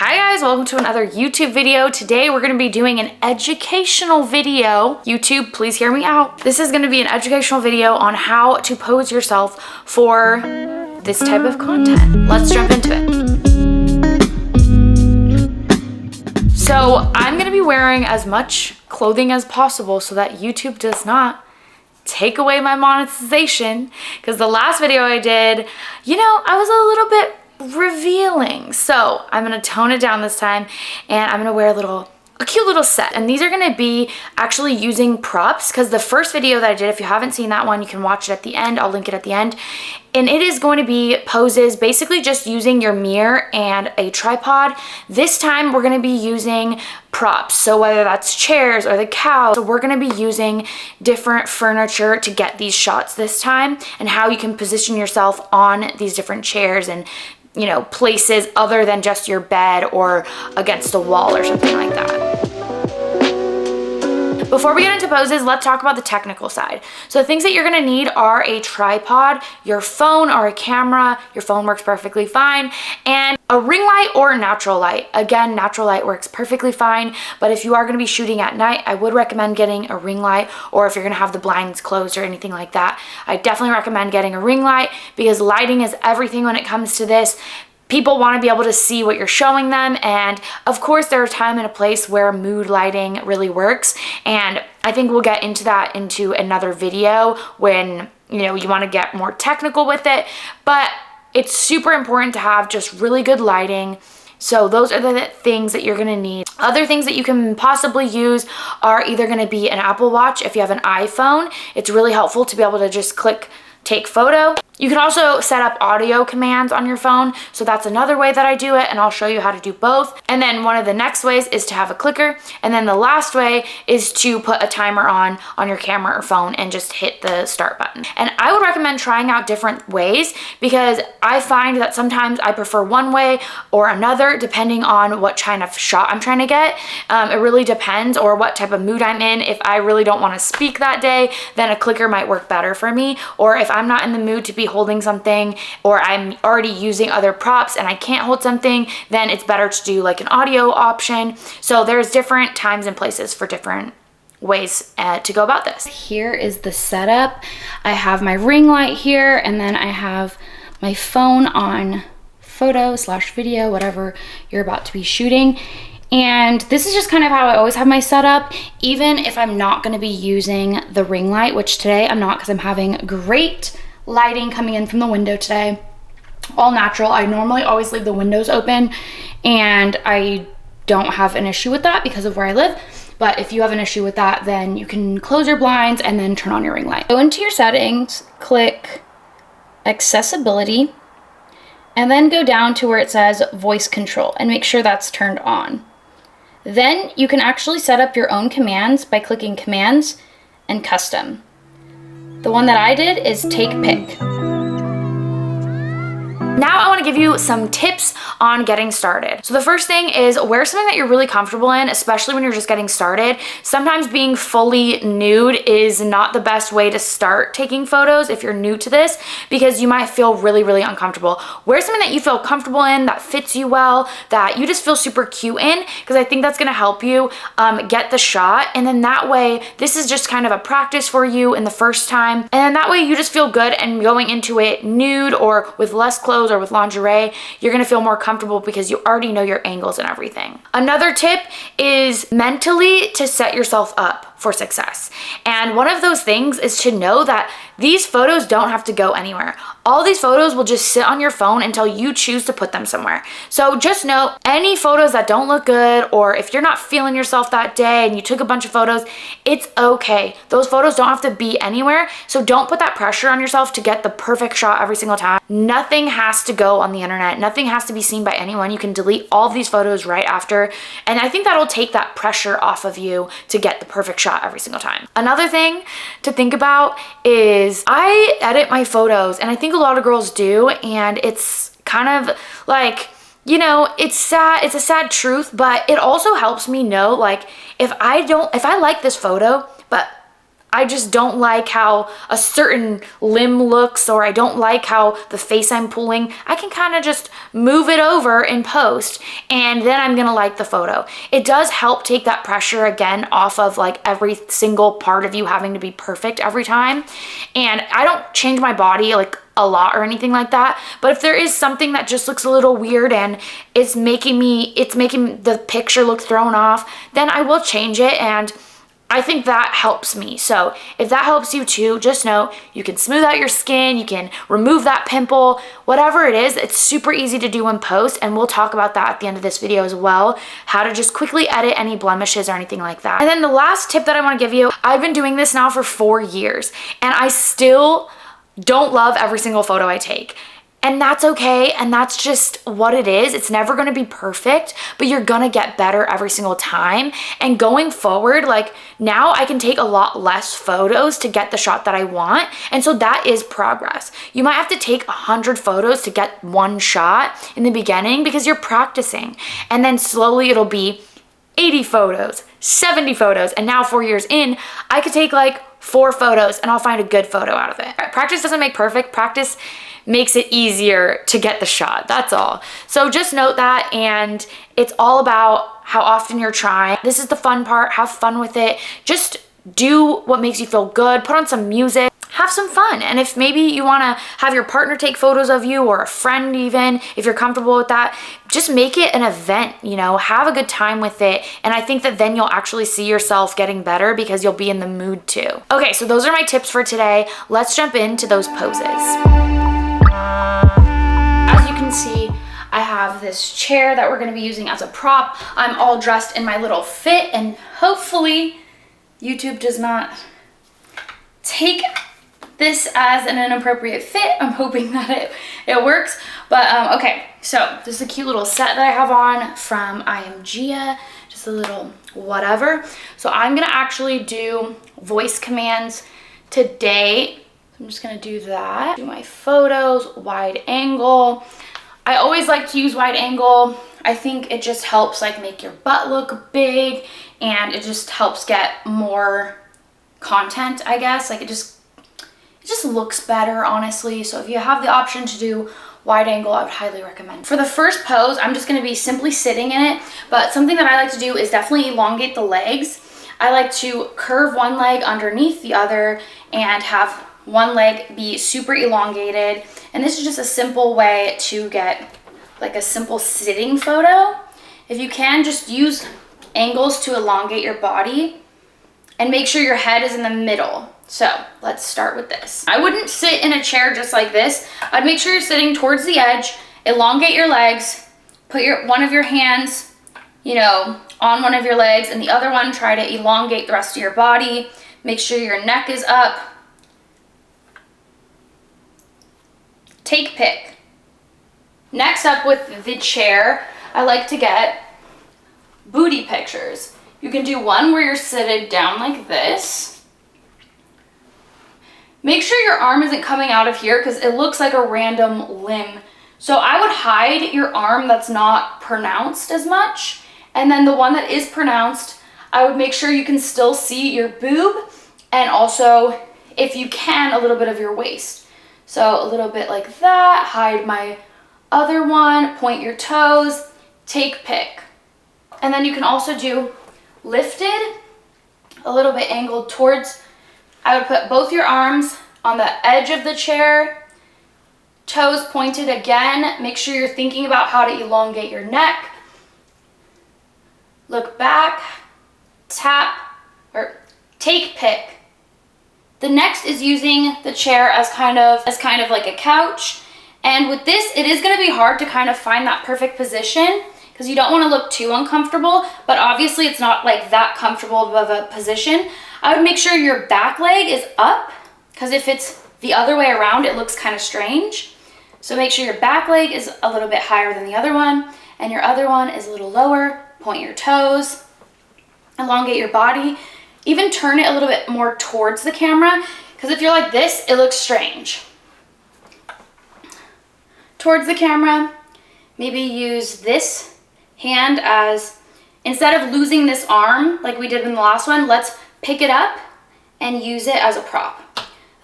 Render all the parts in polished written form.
Hi guys, welcome to another YouTube video. Today we're gonna be doing an educational video. YouTube, please hear me out. This is gonna be an educational video on how to pose yourself for this type of content. Let's jump into it. So I'm gonna be wearing as much clothing as possible so that YouTube does not take away my monetization, because the last video I did, I was a little bit revealing. So I'm gonna tone it down this time, and I'm gonna wear a cute little set. And these are gonna be actually using props, because the first video that I did, if you haven't seen that one, you can watch it at the end. I'll link it at the end. And it is going to be poses, basically just using your mirror and a tripod. This time we're gonna be using props. So whether that's chairs or the couch, so we're gonna be using different furniture to get these shots this time, and how you can position yourself on these different chairs and places other than just your bed or against a wall or something like that. Before we get into poses, let's talk about the technical side. So the things that you're gonna need are a tripod, your phone or a camera. Your phone works perfectly fine, and a ring light or natural light. Again, natural light works perfectly fine, but if you are gonna be shooting at night, I would recommend getting a ring light, or if you're gonna have the blinds closed or anything like that, I definitely recommend getting a ring light, because lighting is everything when it comes to this. People want to be able to see what you're showing them, and of course there's a time and a place where mood lighting really works, and I think we'll get into that into another video when you want to get more technical with it. But it's super important to have just really good lighting. So those are the things that you're gonna need. Other things that you can possibly use are either gonna be an Apple Watch. If you have an iPhone, it's really helpful to be able to just click take photo. You can also set up audio commands on your phone, so that's another way that I do it, and I'll show you how to do both. And then one of the next ways is to have a clicker, and then the last way is to put a timer on your camera or phone and just hit the start button. And I would recommend trying out different ways, because I find that sometimes I prefer one way or another depending on what kind of shot I'm trying to get. It really depends, or what type of mood I'm in. If I really don't want to speak that day, then a clicker might work better for me. Or if I'm not in the mood to be holding something, or I'm already using other props and I can't hold something, then it's better to do like an audio option. So there's different times and places for different ways to go about this. Here is the setup. I have my ring light here, and then I have my phone on photo/video, whatever you're about to be shooting. And this is just kind of how I always have my setup, even if I'm not going to be using the ring light, which today I'm not, because I'm having great lighting coming in from the window today. All natural. I normally always leave the windows open, and I don't have an issue with that because of where I live. But if you have an issue with that, then you can close your blinds and then turn on your ring light. Go into your settings, click accessibility, and then go down to where it says voice control and make sure that's turned on. Then you can actually set up your own commands by clicking commands and custom. The one that I did is take pic. Now I want to give you some tips on getting started. So the first thing is wear something that you're really comfortable in, especially when you're just getting started. Sometimes being fully nude is not the best way to start taking photos if you're new to this, because you might feel really, really uncomfortable. Wear something that you feel comfortable in, that fits you well, that you just feel super cute in, because I think that's going to help you get the shot. And then that way, this is just kind of a practice for you in the first time. And then that way you just feel good, and going into it nude or with less clothes or with lingerie, you're gonna feel more comfortable because you already know your angles and everything. Another tip is mentally to set yourself up for success. And one of those things is to know that these photos don't have to go anywhere. All these photos will just sit on your phone until you choose to put them somewhere. So just know, any photos that don't look good, or if you're not feeling yourself that day and you took a bunch of photos, it's okay. Those photos don't have to be anywhere. So don't put that pressure on yourself to get the perfect shot every single time. Nothing has to go on the internet. Nothing has to be seen by anyone. You can delete all of these photos right after. And I think that'll take that pressure off of you to get the perfect shot every single time. Another thing to think about is I edit my photos, and I think a lot of girls do, and it's kind of like, it's sad. It's a sad truth, but it also helps me know, like, if I like this photo, but I just don't like how a certain limb looks, or I don't like how the face I'm pulling, I can kind of just move it over in post, and then I'm gonna like the photo. It does help take that pressure again off of like every single part of you having to be perfect every time. And I don't change my body like a lot or anything like that, but if there is something that just looks a little weird and it's making the picture look thrown off, then I will change it, and I think that helps me. So if that helps you too, just know you can smooth out your skin, you can remove that pimple, whatever it is. It's super easy to do in post, and we'll talk about that at the end of this video as well, how to just quickly edit any blemishes or anything like that. And then the last tip that I want to give you, I've been doing this now for 4 years, and I still don't love every single photo I take. And that's okay, and that's just what it is. It's never gonna be perfect, but you're gonna get better every single time. And going forward, like now I can take a lot less photos to get the shot that I want. And so that is progress. You might have to take 100 photos to get one shot in the beginning because you're practicing. And then slowly it'll be 80 photos, 70 photos, and now 4 years in, I could take like 4 photos and I'll find a good photo out of it. Practice doesn't make perfect. Practice makes it easier to get the shot. That's all. So just note that, and it's all about how often you're trying. This is the fun part. Have fun with it. Just do what makes you feel good. Put on some music. Have some fun. And if maybe you want to have your partner take photos of you, or a friend even, if you're comfortable with that, just make it an event, you know, have a good time with it. And I think that then you'll actually see yourself getting better because you'll be in the mood too. Okay, so those are my tips for today. Let's jump into those poses. As you can see, I have this chair that we're going to be using as a prop. I'm all dressed in my little fit, and hopefully YouTube does not take this as an inappropriate fit. I'm hoping that it works. But okay, so this is a cute little set that I have on from IMG, just a little whatever. So I'm gonna actually do voice commands today. I'm just gonna do that. Do my photos, wide angle. I always like to use wide angle. I think it just helps like make your butt look big, and it just helps get more content, I guess. Like it just looks better, honestly. So if you have the option to do wide angle, I would highly recommend. For the first pose, I'm just gonna be simply sitting in it, but something that I like to do is definitely elongate the legs. I like to curve one leg underneath the other and have one leg be super elongated. And this is just a simple way to get like a simple sitting photo. If you can, just use angles to elongate your body and make sure your head is in the middle. So let's start with this. I wouldn't sit in a chair just like this. I'd make sure you're sitting towards the edge, elongate your legs, put one of your hands, you know, on one of your legs, and the other one, try to elongate the rest of your body. Make sure your neck is up. Take pick. Next up with the chair, I like to get booty pictures. You can do one where you're seated down like this. Make sure your arm isn't coming out of here because it looks like a random limb. So I would hide your arm that's not pronounced as much. And then the one that is pronounced, I would make sure you can still see your boob, and also, if you can, a little bit of your waist. So a little bit like that. Hide my other one, point your toes, take pick. And then you can also do lifted, a little bit angled towards. I would put both your arms on the edge of the chair, toes pointed again. Make sure you're thinking about how to elongate your neck. Look back, tap, or take pick. The next is using the chair as kind of like a couch. And with this, it is going to be hard to kind of find that perfect position because you don't want to look too uncomfortable, but obviously it's not like that comfortable of a position. I would make sure your back leg is up, because if it's the other way around, it looks kind of strange. So make sure your back leg is a little bit higher than the other one, and your other one is a little lower. Point your toes, elongate your body, even turn it a little bit more towards the camera, because if you're like this, it looks strange. Towards the camera, maybe use this hand as, instead of losing this arm like we did in the last one, let's pick it up and use it as a prop.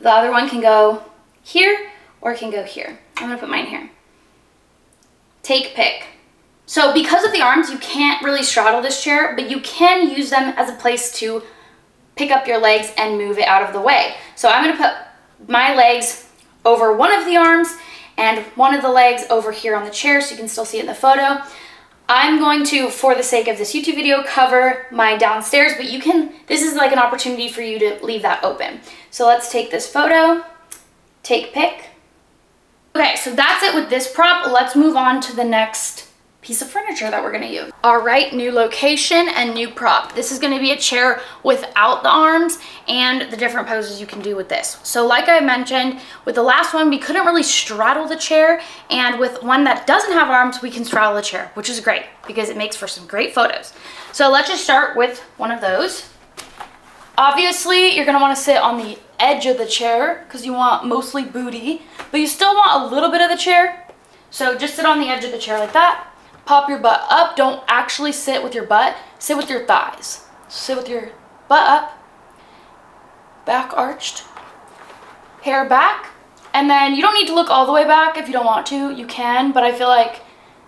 The other one can go here or it can go here. I'm gonna put mine here. Take, pick. So because of the arms, you can't really straddle this chair, but you can use them as a place to pick up your legs and move it out of the way. So I'm gonna put my legs over one of the arms and one of the legs over here on the chair so you can still see it in the photo. I'm going to, for the sake of this YouTube video, cover my downstairs, but you can, this is like an opportunity for you to leave that open. So let's take this photo, take, pick. Okay, so that's it with this prop. Let's move on to the next piece of furniture that we're gonna use. All right, new location and new prop. This is gonna be a chair without the arms and the different poses you can do with this. So like I mentioned, with the last one, we couldn't really straddle the chair, and with one that doesn't have arms, we can straddle the chair, which is great because it makes for some great photos. So let's just start with one of those. Obviously, you're gonna wanna sit on the edge of the chair because you want mostly booty, but you still want a little bit of the chair. So just sit on the edge of the chair like that. Pop your butt up. Don't actually sit with your butt. Sit with your thighs. Sit with your butt up, back arched, hair back. And then you don't need to look all the way back if you don't want to. You can, but I feel like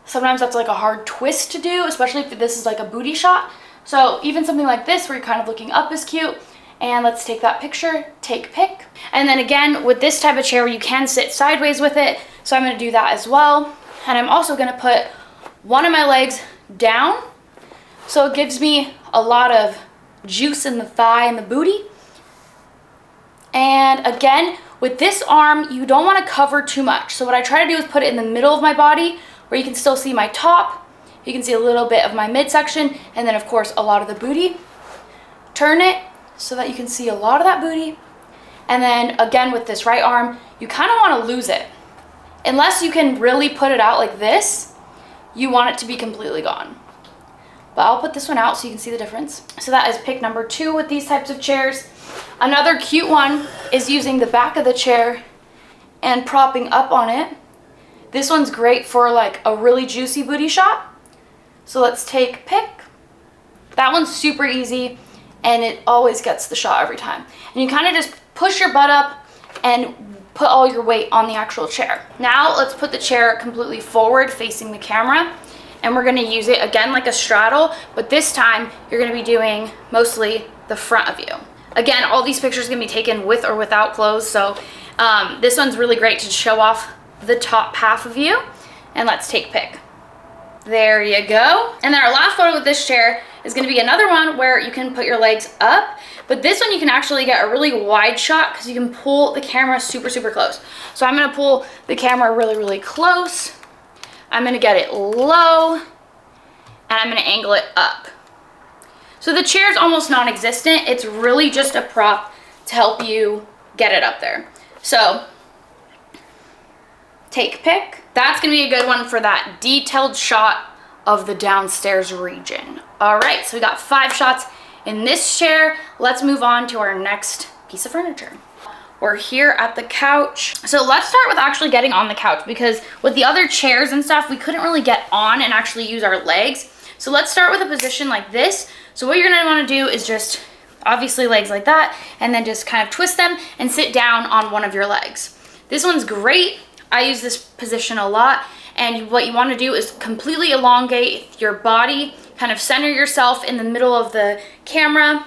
sometimes that's like a hard twist to do, especially if this is like a booty shot. So even something like this where you're kind of looking up is cute. And let's take that picture, take, pick. And then again, with this type of chair, you can sit sideways with it. So I'm gonna do that as well. And I'm also gonna put one of my legs down, so it gives me a lot of juice in the thigh and the booty. And again, with this arm, you don't want to cover too much. So what I try to do is put it in the middle of my body where you can still see my top, you can see a little bit of my midsection, and then of course a lot of the booty. Turn it so that you can see a lot of that booty. And then again, with this right arm, you kind of want to lose it. Unless you can really put it out like this, you want it to be completely gone. But I'll put this one out so you can see the difference. So that is pick number 2 with these types of chairs. Another cute one is using the back of the chair and propping up on it. This one's great for like a really juicy booty shot. So let's take pick. That one's super easy and it always gets the shot every time. And you kind of just push your butt up and put all your weight on the actual chair. Now let's put the chair completely forward facing the camera, and we're gonna use it again like a straddle, but this time you're gonna be doing mostly the front of you. Again, all these pictures can be taken with or without clothes, so this one's really great to show off the top half of you. And let's take pick. There you go. And then our last photo with this chair is gonna be another one where you can put your legs up, but this one you can actually get a really wide shot because you can pull the camera super, super close. So I'm gonna pull the camera really, really close. I'm gonna get it low, and I'm gonna angle it up. So the chair is almost non-existent. It's really just a prop to help you get it up there. So take pick. That's gonna be a good one for that detailed shot of the downstairs region. All right, so we got 5 shots in this chair. Let's move on to our next piece of furniture. We're here at the couch. So let's start with actually getting on the couch, because with the other chairs and stuff, we couldn't really get on and actually use our legs. So let's start with a position like this. So what you're gonna wanna do is just, obviously legs like that, and then just kind of twist them and sit down on one of your legs. This one's great. I use this position a lot. And what you wanna do is completely elongate your body, kind of center yourself in the middle of the camera.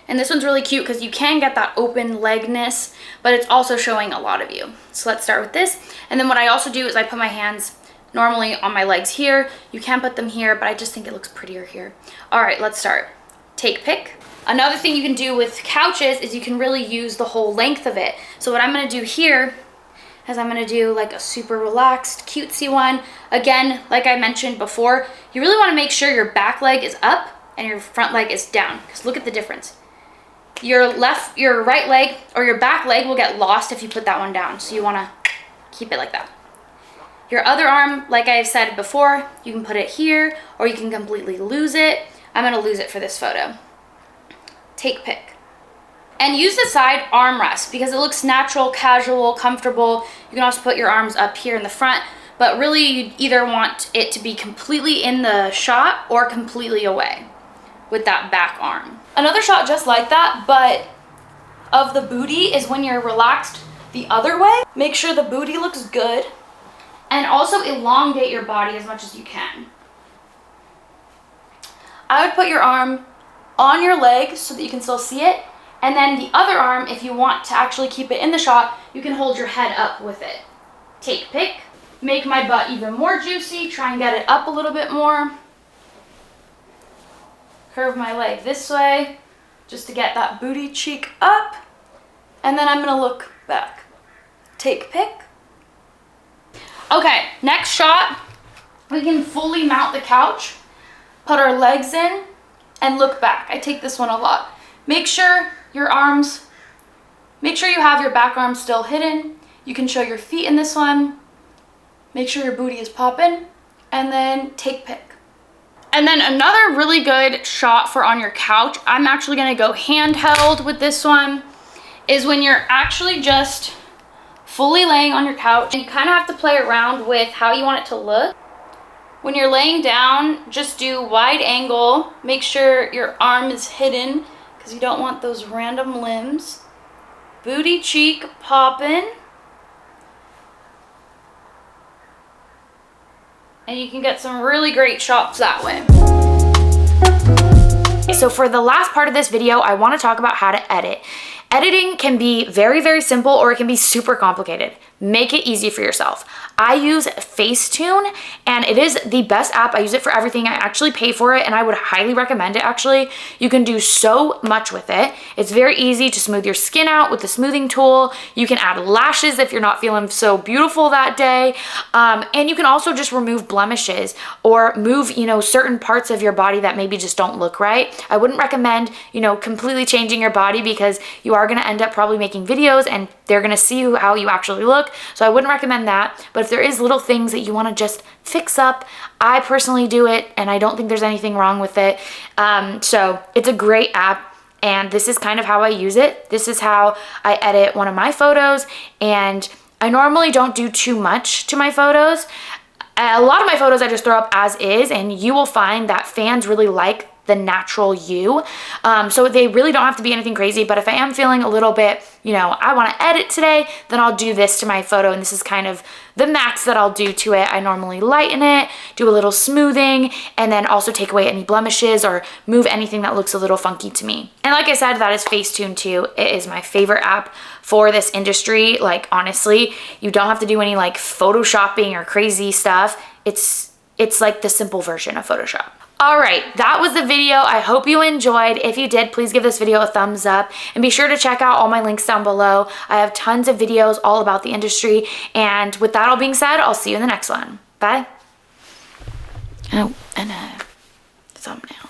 And this one's really cute because you can get that open legness, but it's also showing a lot of you. So let's start with this. And then what I also do is I put my hands normally on my legs here. You can put them here, but I just think it looks prettier here. All right, let's start. Take pick. Another thing you can do with couches is you can really use the whole length of it. So what I'm gonna do here is I'm gonna do like a super relaxed, cutesy one. Again, like I mentioned before, you really wanna make sure your back leg is up and your front leg is down, because look at the difference. Your right leg or your back leg will get lost if you put that one down. So you wanna keep it like that. Your other arm, like I've said before, you can put it here or you can completely lose it. I'm gonna lose it for this photo. Take pick. And use the side armrest because it looks natural, casual, comfortable. You can also put your arms up here in the front, but really you either want it to be completely in the shot or completely away. with that back arm. Another shot just like that, but of the booty, is when you're relaxed the other way. Make sure the booty looks good, and also elongate your body as much as you can. I would put your arm on your leg so that you can still see it, and then the other arm, if you want to actually keep it in the shot, you can hold your head up with it. Take pick, make my butt even more juicy, try and get it up a little bit more. Curve my leg this way, just to get that booty cheek up, and then I'm gonna look back. Take pick. Okay, next shot, we can fully mount the couch, put our legs in, and look back. I take this one a lot. Make sure you have your back arm still hidden. You can show your feet in this one. Make sure your booty is popping, and then take pick. And then another really good shot for on your couch, I'm actually gonna go handheld with this one, is when you're actually just fully laying on your couch. And you kind of have to play around with how you want it to look. When you're laying down, just do wide angle. Make sure your arm is hidden because you don't want those random limbs. Booty cheek popping. And you can get some really great shots that way. So for the last part of this video, I want to talk about how to edit. Editing can be very, very simple, or it can be super complicated. Make it easy for yourself. I use Facetune, and it is the best app. I use it for everything. I actually pay for it, and I would highly recommend it, actually. You can do so much with it. It's very easy to smooth your skin out with the smoothing tool. You can add lashes if you're not feeling so beautiful that day. And you can also just remove blemishes or move, certain parts of your body that maybe just don't look right. I wouldn't recommend, completely changing your body, because you are going to end up probably making videos and they're going to see how you actually look. So I wouldn't recommend that. But if there is little things that you want to just fix up, I personally do it, and I don't think there's anything wrong with it. So it's a great app, and this is kind of how I use it. This is how I edit one of my photos, and I normally don't do too much to my photos. A lot of my photos I just throw up as is, and you will find that fans really like the natural you. So they really don't have to be anything crazy, but if I am feeling a little bit, I want to edit today, then I'll do this to my photo, and this is kind of the max that I'll do to it. I normally lighten it, do a little smoothing, and then also take away any blemishes or move anything that looks a little funky to me. And like I said, that is Facetune too. It is my favorite app for this industry. Like, honestly, you don't have to do any like photoshopping or crazy stuff. It's like the simple version of Photoshop. All right, that was the video. I hope you enjoyed. If you did, please give this video a thumbs up, and be sure to check out all my links down below. I have tons of videos all about the industry, and with that all being said, I'll see you in the next one. Bye. Oh, and a thumbnail.